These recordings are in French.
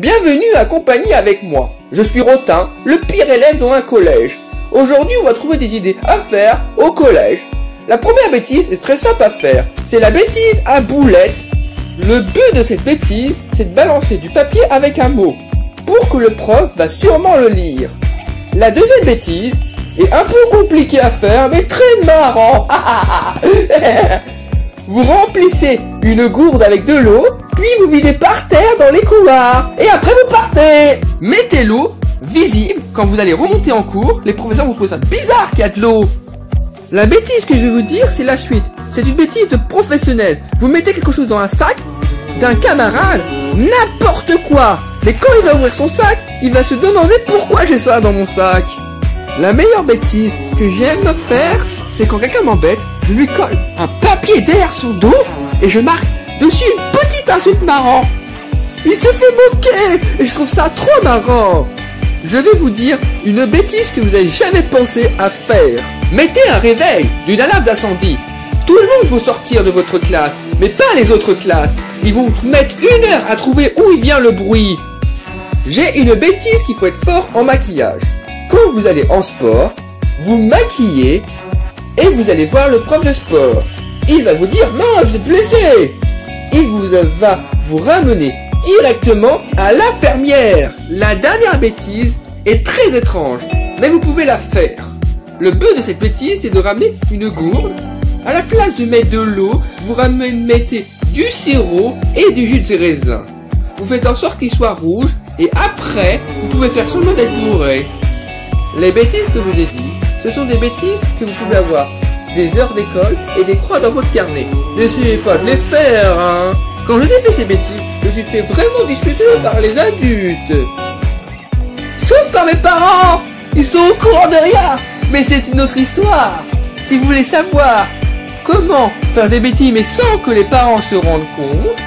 Bienvenue à compagnie avec moi. Je suis Rotin, le pire élève dans un collège. Aujourd'hui, on va trouver des idées à faire au collège. La première bêtise est très simple à faire. C'est la bêtise à boulettes. Le but de cette bêtise, c'est de balancer du papier avec un mot, pour que le prof va sûrement le lire. La deuxième bêtise est un peu compliquée à faire, mais très marrant. Vous remplissez une gourde avec de l'eau, puis vous videz par terre dans les couloirs, et après vous partez. Mettez l'eau visible quand vous allez remonter en cours, les professeurs vont trouver ça bizarre qu'il y a de l'eau. La bêtise que je vais vous dire, c'est la suite. C'est une bêtise de professionnel. Vous mettez quelque chose dans un sac d'un camarade, n'importe quoi. Mais quand il va ouvrir son sac, il va se demander pourquoi j'ai ça dans mon sac. La meilleure bêtise que j'aime faire, c'est quand quelqu'un m'embête, je lui colle un papier derrière son dos et je marque dessus une petite insulte marrant. Il se fait moquer et je trouve ça trop marrant. Je vais vous dire une bêtise que vous n'avez jamais pensé à faire. Mettez un réveil d'une alarme d'incendie. Tout le monde va sortir de votre classe, mais pas les autres classes. Ils vont mettre 1 heure à trouver où il vient le bruit. J'ai une bêtise qu'il faut être fort en maquillage. Quand vous allez en sport, vous maquillez et vous allez voir le prof de sport. Il va vous dire « Non, vous êtes blessé !» Il va vous ramener directement à l'infirmière. La dernière bêtise est très étrange, mais vous pouvez la faire. Le but de cette bêtise, c'est de ramener une gourde. À la place de mettre de l'eau, vous mettez du sirop et du jus de raisin. Vous faites en sorte qu'il soit rouge et après, vous pouvez faire seulement d'être bourré. Les bêtises que je vous ai dit, ce sont des bêtises que vous pouvez avoir des heures d'école et des croix dans votre carnet. N'essayez pas de les faire, hein. Quand je vous ai fait ces bêtises, je me suis fait vraiment disputer par les adultes. Sauf par mes parents. Ils sont au courant de rien. Mais c'est une autre histoire. Si vous voulez savoir comment faire des bêtises mais sans que les parents se rendent compte,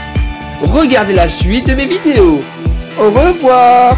regardez la suite de mes vidéos. Au revoir.